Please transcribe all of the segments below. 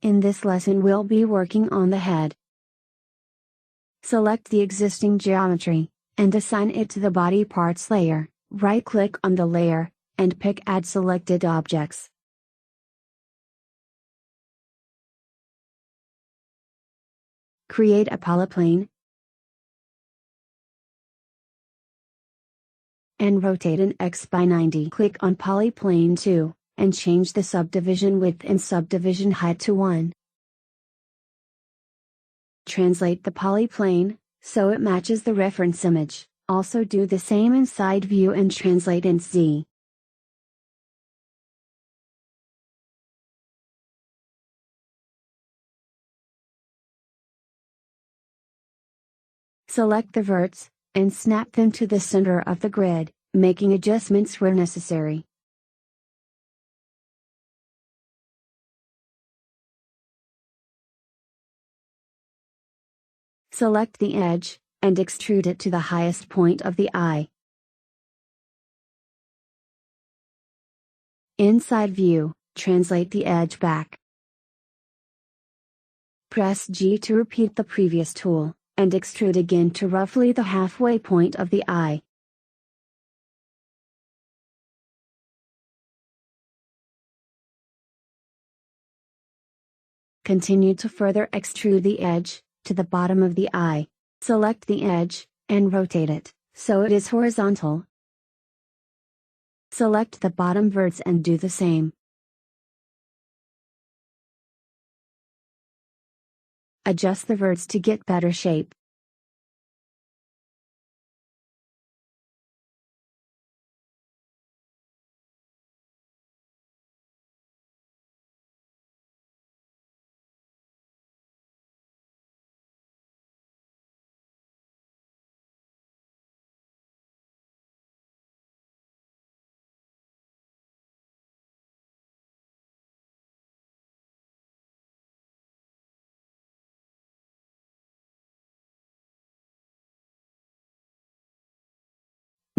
In this lesson we'll be working on the head. Select the existing geometry, and assign it to the body parts layer. Right-click on the layer, and pick Add Selected Objects. Create a polyplane, and rotate an X by 90. Click on Polyplane 2, and change the subdivision width and subdivision height to 1. Translate the polyplane, so it matches the reference image. Also do the same in side view and translate in Z. Select the verts, and snap them to the center of the grid, making adjustments where necessary. Select the edge, and extrude it to the highest point of the eye. Inside view, translate the edge back. Press G to repeat the previous tool, and extrude again to roughly the halfway point of the eye. Continue to further extrude the edge, to the bottom of the eye. Select the edge, and rotate it, so it is horizontal. Select the bottom verts and do the same. Adjust the verts to get better shape.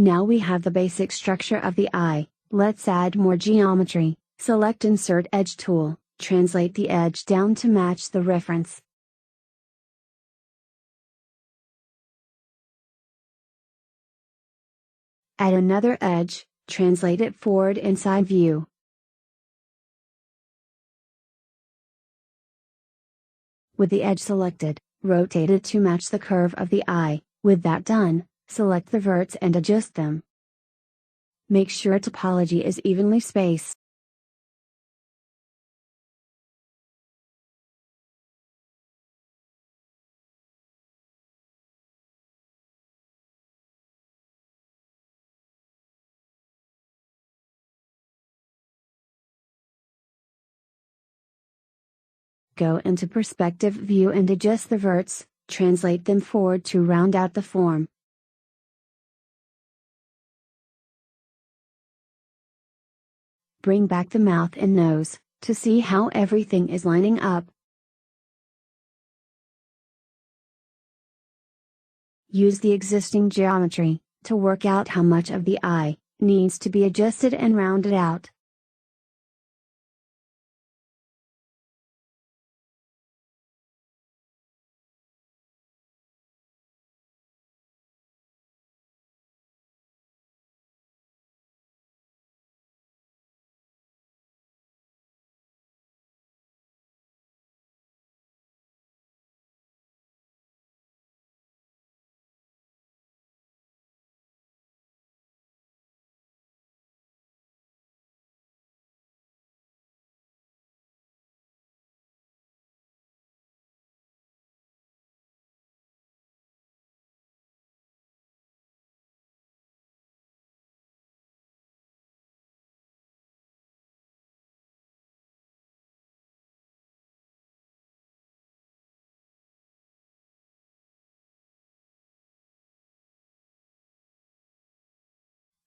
Now we have the basic structure of the eye. Let's add more geometry. Select Insert Edge tool, translate the edge down to match the reference. Add another edge, translate it forward in side view. With the edge selected, rotate it to match the curve of the eye. With that done, select the verts and adjust them. Make sure topology is evenly spaced. Go into Perspective View and adjust the verts, translate them forward to round out the form. Bring back the mouth and nose, to see how everything is lining up. Use the existing geometry, to work out how much of the eye needs to be adjusted and rounded out.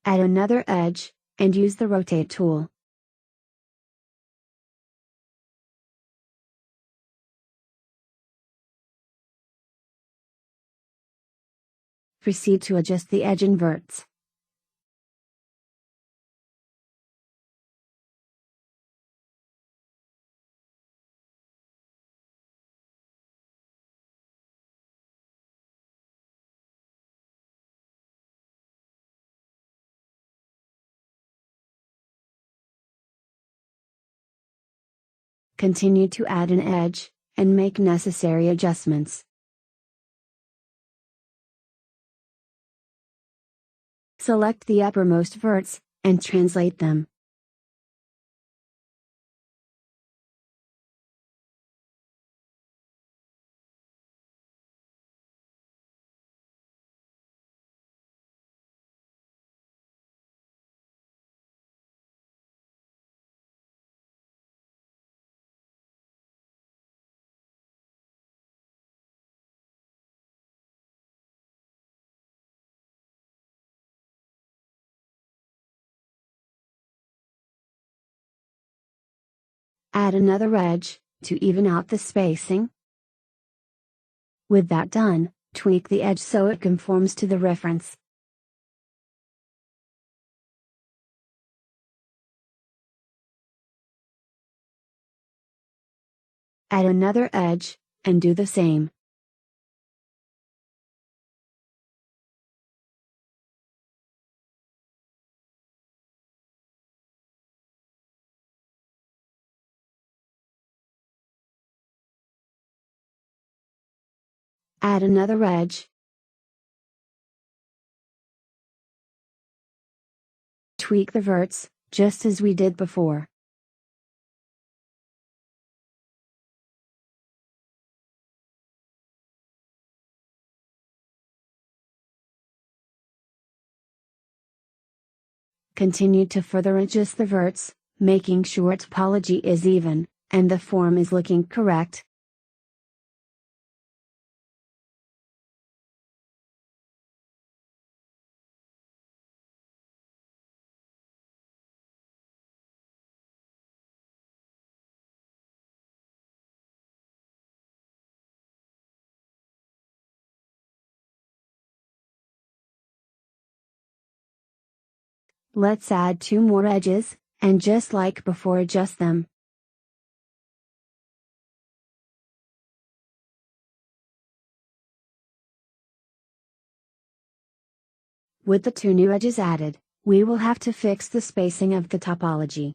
Add another edge, and use the Rotate tool. Proceed to adjust the edge inverts. Continue to add an edge, and make necessary adjustments. Select the uppermost verts, and translate them. Add another edge, to even out the spacing. With that done, tweak the edge so it conforms to the reference. Add another edge, and do the same. Add another edge. Tweak the verts, just as we did before. Continue to further adjust the verts, making sure topology is even, and the form is looking correct. Let's add 2 more edges, and just like before adjust them. With the 2 new edges added, we will have to fix the spacing of the topology.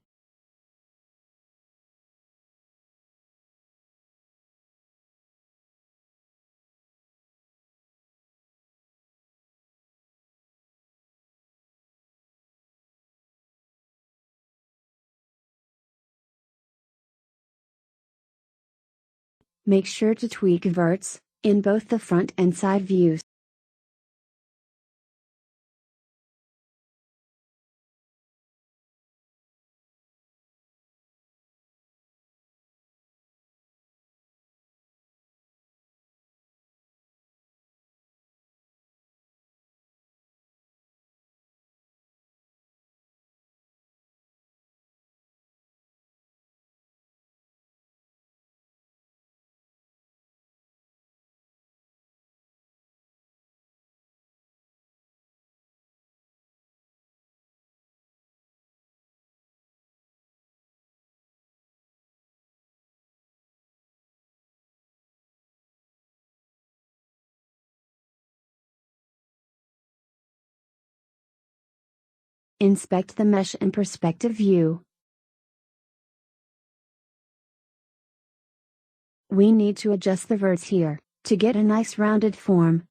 Make sure to tweak verts, in both the front and side views. Inspect the mesh in perspective view. We need to adjust the verts here, to get a nice rounded form.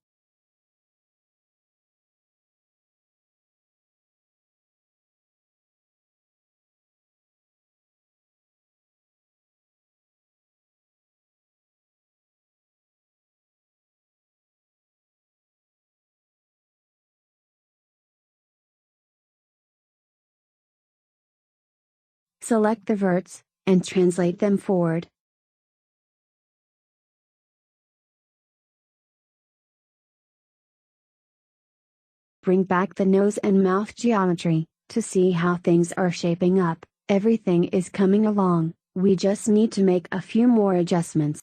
Select the verts, and translate them forward. Bring back the nose and mouth geometry, to see how things are shaping up. Everything is coming along, we just need to make a few more adjustments.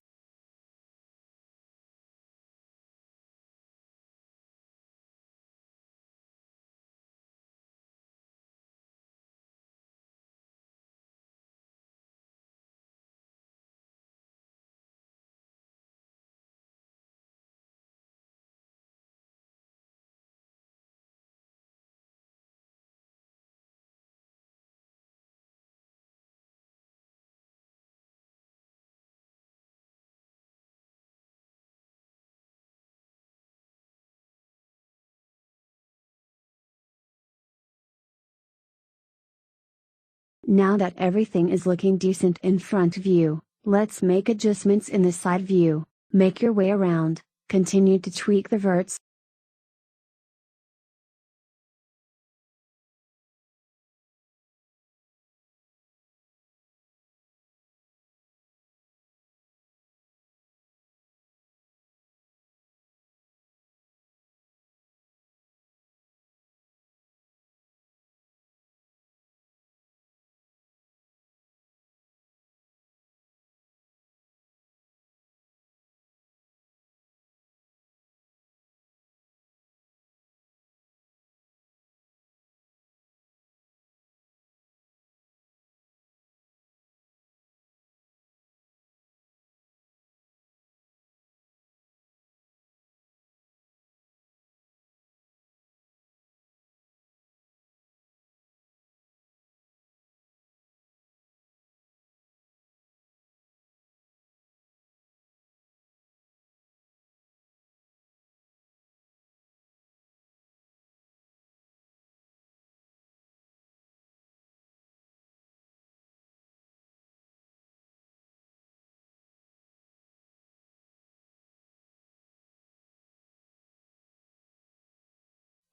Now that everything is looking decent in front of you, let's make adjustments in the side view. Make your way around, continue to tweak the verts.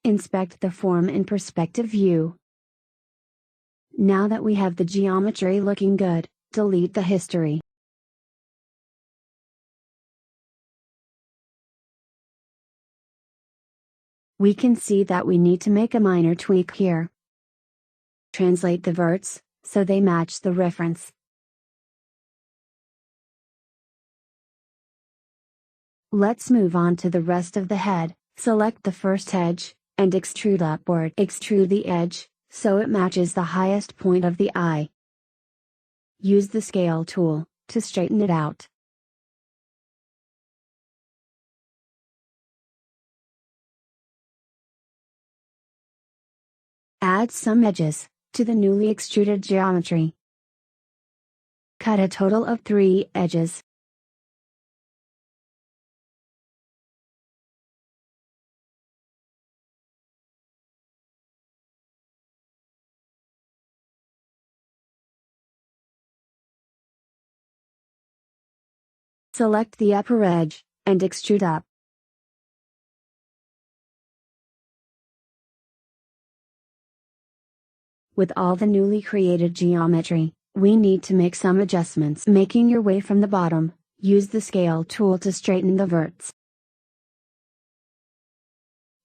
Inspect the form in perspective view. Now that we have the geometry looking good, delete the history. We can see that we need to make a minor tweak here. Translate the verts, so they match the reference. Let's move on to the rest of the head. Select the first edge, and extrude upward. Extrude the edge, so it matches the highest point of the eye. Use the scale tool, to straighten it out. Add some edges, to the newly extruded geometry. Cut a total of 3 edges. Select the upper edge, and extrude up. With all the newly created geometry, we need to make some adjustments. Making your way from the bottom, use the scale tool to straighten the verts.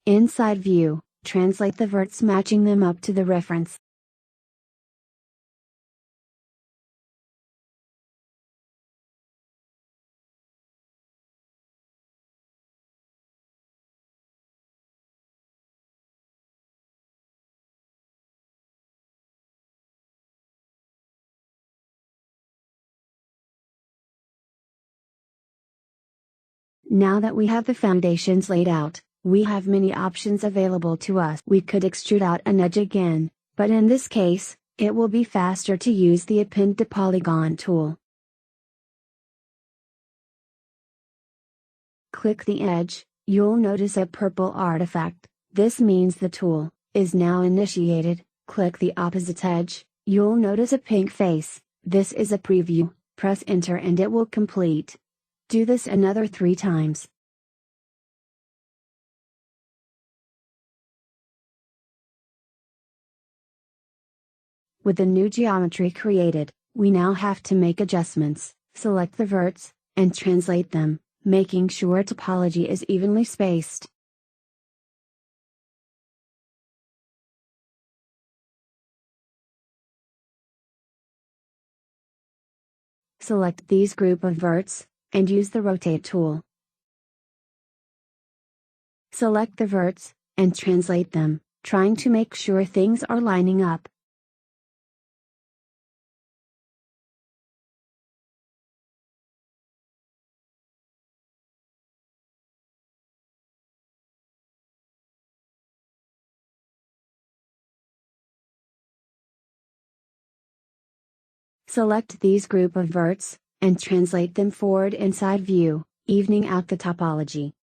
Inside view, translate the verts matching them up to the reference. Now that we have the foundations laid out, we have many options available to us. We could extrude out an edge again, but in this case, it will be faster to use the Append to Polygon tool. Click the edge, you'll notice a purple artifact. This means the tool is now initiated. Click the opposite edge, you'll notice a pink face. This is a preview. Press enter and it will complete. Do this another 3 times. With the new geometry created, we now have to make adjustments. Select the verts, and translate them, making sure topology is evenly spaced. Select these group of verts, and use the rotate tool. Select the verts, and translate them, trying to make sure things are lining up. Select these group of verts, and translate them forward inside view, evening out the topology.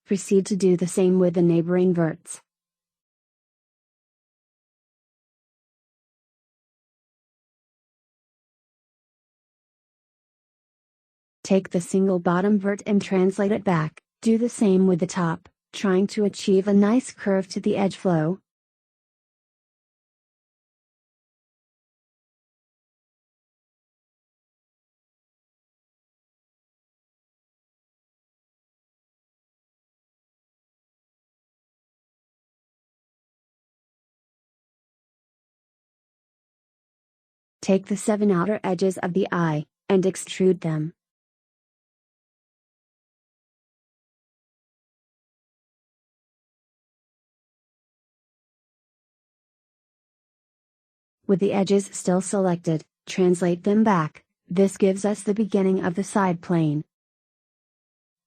Proceed to do the same with the neighboring verts. Take the single bottom vert and translate it back. Do the same with the top, trying to achieve a nice curve to the edge flow. Take the 7 outer edges of the eye, and extrude them. With the edges still selected, translate them back. This gives us the beginning of the side plane.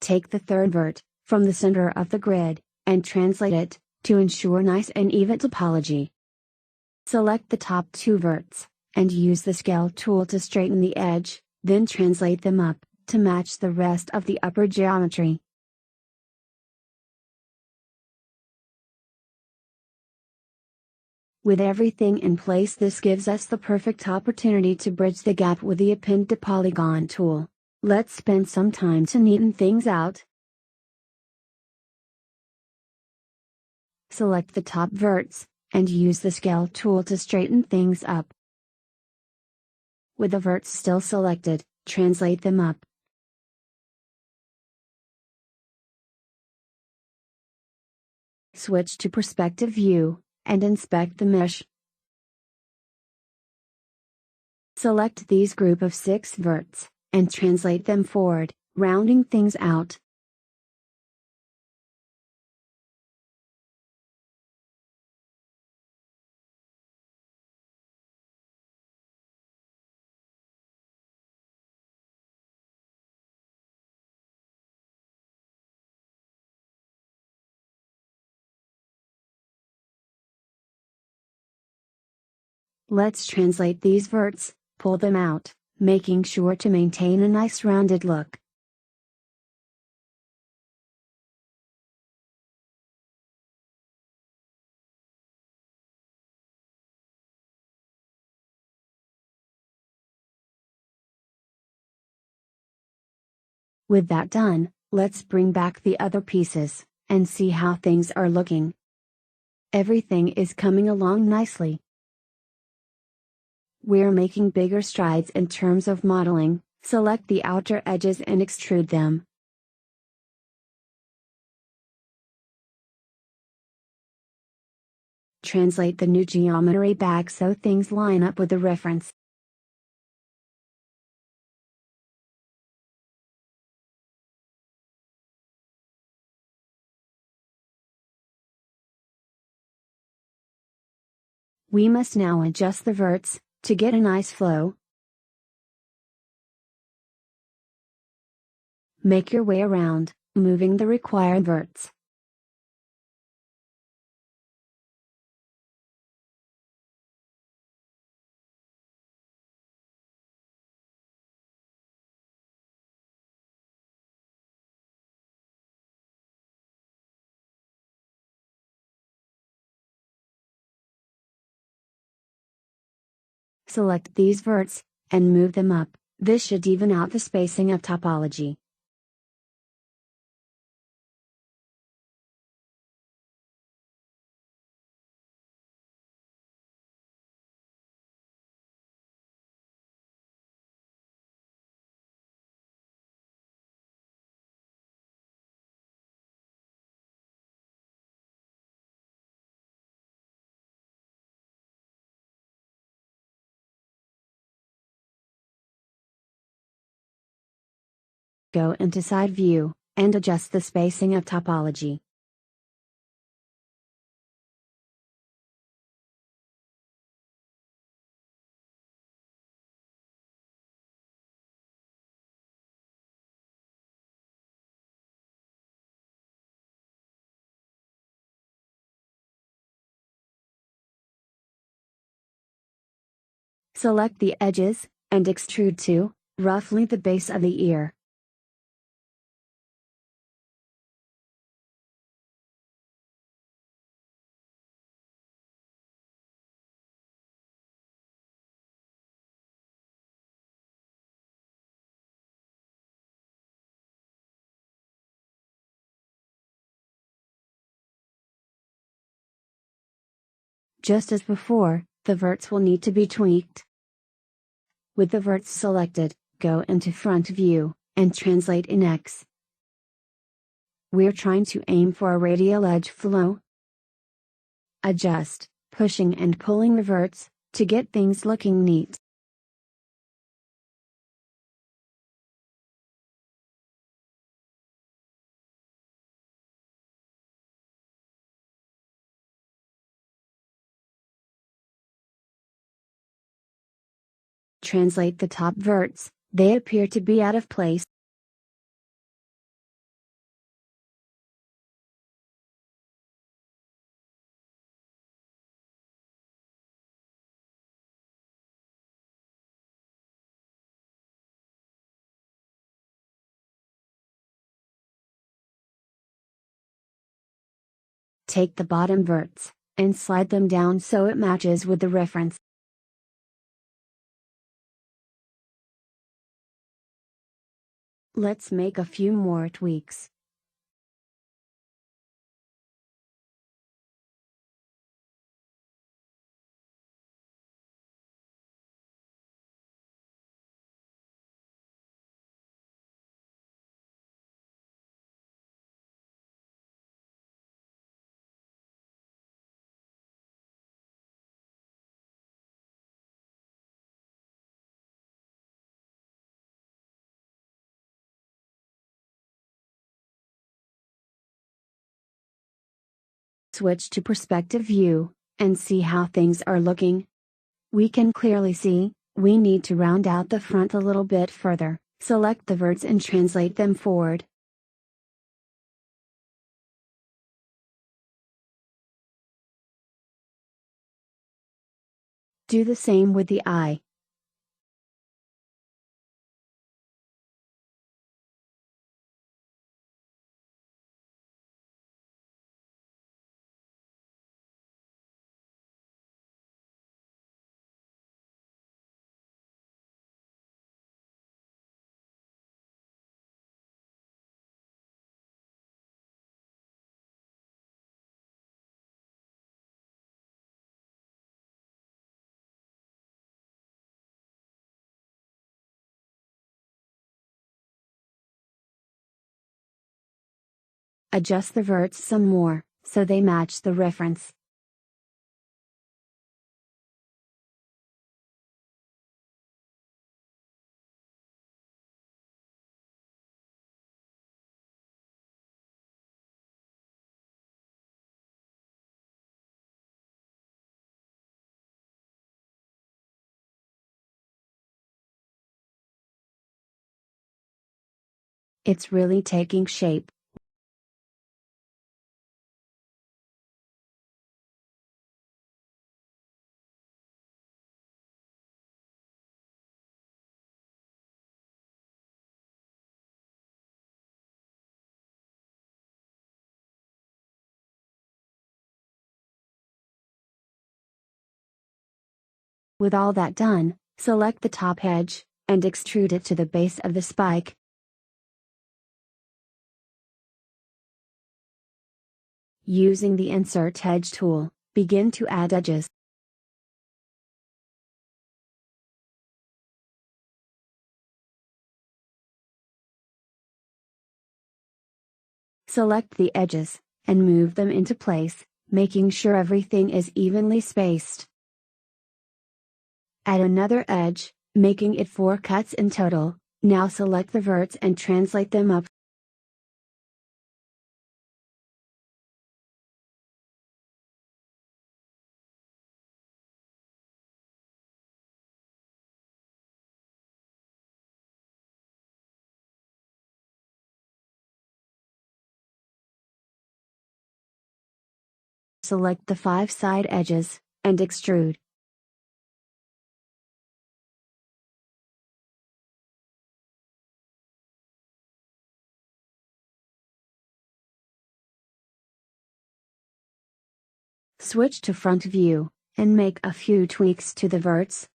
Take the third vert, from the center of the grid, and translate it, to ensure nice and even topology. Select the top 2 verts, and use the scale tool to straighten the edge, then translate them up, to match the rest of the upper geometry. With everything in place, this gives us the perfect opportunity to bridge the gap with the Append to Polygon tool. Let's spend some time to neaten things out. Select the top verts, and use the scale tool to straighten things up. With the verts still selected, translate them up. Switch to perspective view, and inspect the mesh. Select these group of 6 verts, and translate them forward, rounding things out. Let's translate these verts, pull them out, making sure to maintain a nice rounded look. With that done, let's bring back the other pieces, and see how things are looking. Everything is coming along nicely. We're making bigger strides in terms of modeling. Select the outer edges and extrude them. Translate the new geometry back so things line up with the reference. We must now adjust the verts, to get a nice flow. Make your way around, moving the required verts. Select these verts, and move them up. This should even out the spacing of topology. Go into side view, and adjust the spacing of topology. Select the edges, and extrude to, roughly the base of the ear. Just as before, the verts will need to be tweaked. With the verts selected, go into front view, and translate in X. We're trying to aim for a radial edge flow. Adjust, pushing and pulling the verts, to get things looking neat. Translate the top verts, they appear to be out of place. Take the bottom verts, and slide them down so it matches with the reference. Let's make a few more tweaks. Switch to perspective view, and see how things are looking. We can clearly see, we need to round out the front a little bit further. Select the verts and translate them forward. Do the same with the eye. Adjust the verts some more, so they match the reference. It's really taking shape. With all that done, select the top edge, and extrude it to the base of the spike. Using the Insert Edge tool, begin to add edges. Select the edges, and move them into place, making sure everything is evenly spaced. Add another edge, making it 4 cuts in total. Now select the verts and translate them up. Select the 5 side edges, and extrude. Switch to front view, and make a few tweaks to the verts.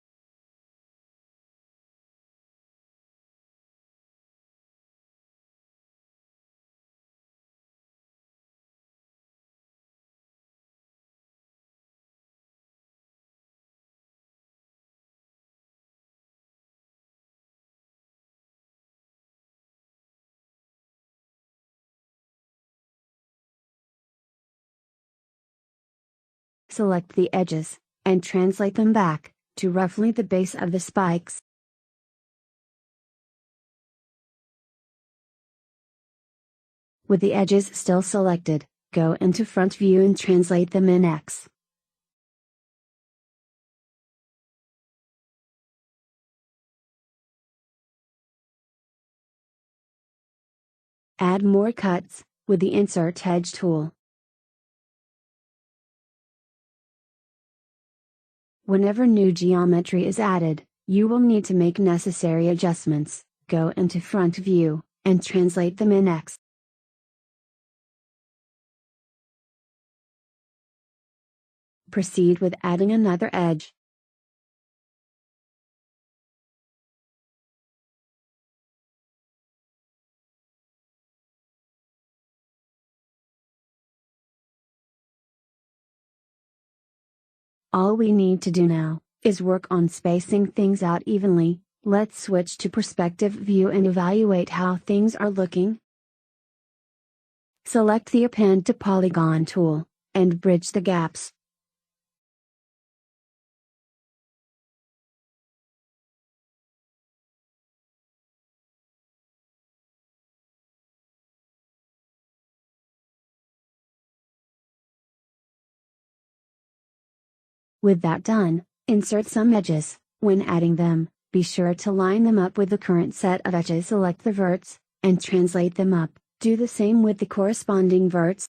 select the edges, and translate them back, to roughly the base of the spikes. With the edges still selected, go into front view and translate them in X. Add more cuts, with the Insert Edge tool. Whenever new geometry is added, you will need to make necessary adjustments. Go into front view, and translate them in X. Proceed with adding another edge. All we need to do now, is work on spacing things out evenly. Let's switch to perspective view and evaluate how things are looking. Select the Append to Polygon tool, and bridge the gaps. With that done, insert some edges. When adding them, be sure to line them up with the current set of edges. Select the verts, and translate them up. Do the same with the corresponding verts.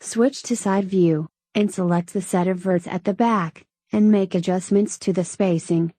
Switch to side view, and select the set of verts at the back, and make adjustments to the spacing.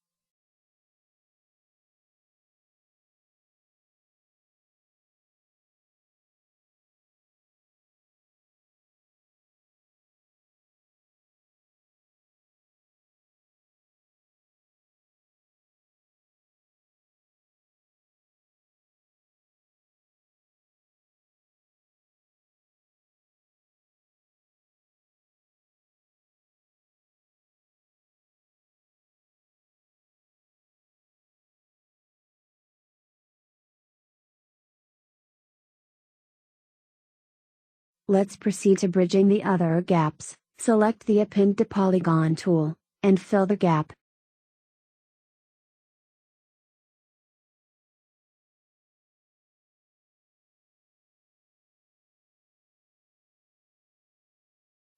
Let's proceed to bridging the other gaps. Select the Append to Polygon tool, and fill the gap.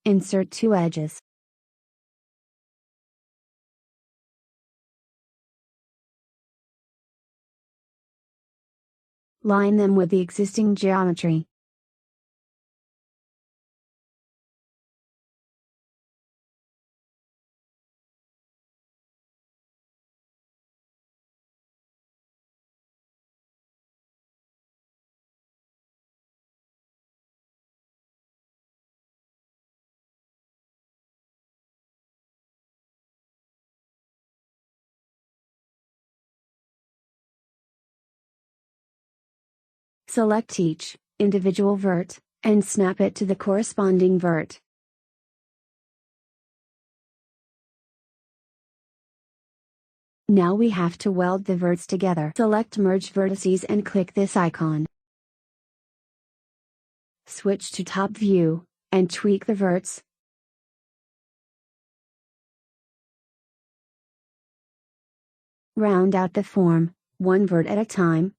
Insert two edges. Line them with the existing geometry. Select each individual vert, and snap it to the corresponding vert. Now we have to weld the verts together. Select Merge Vertices and click this icon. Switch to top view, and tweak the verts. Round out the form, one vert at a time.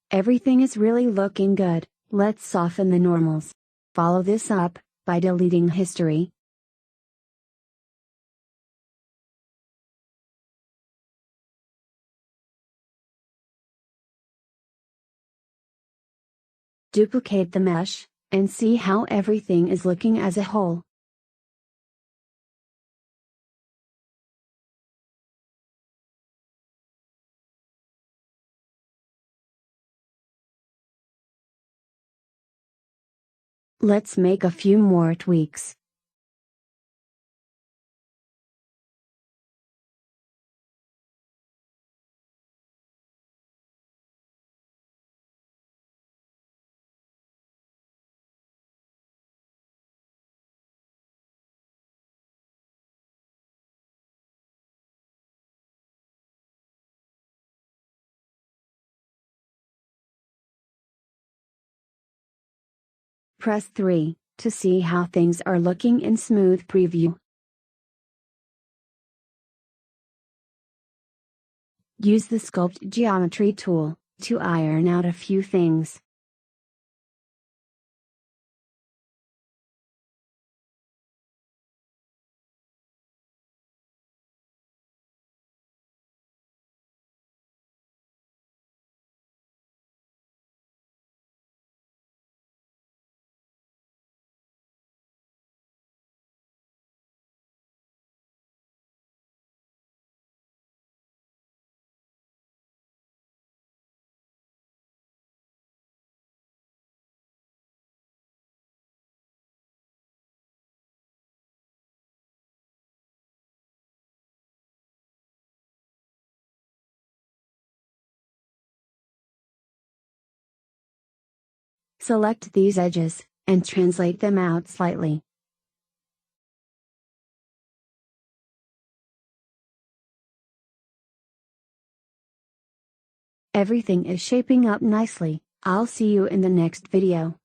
Everything is really looking good. Let's soften the normals. Follow this up, by deleting history. Duplicate the mesh, and see how everything is looking as a whole. Let's make a few more tweaks. Press 3, to see how things are looking in Smooth Preview. Use the Sculpt Geometry tool, to iron out a few things. Select these edges, and translate them out slightly. Everything is shaping up nicely. I'll see you in the next video.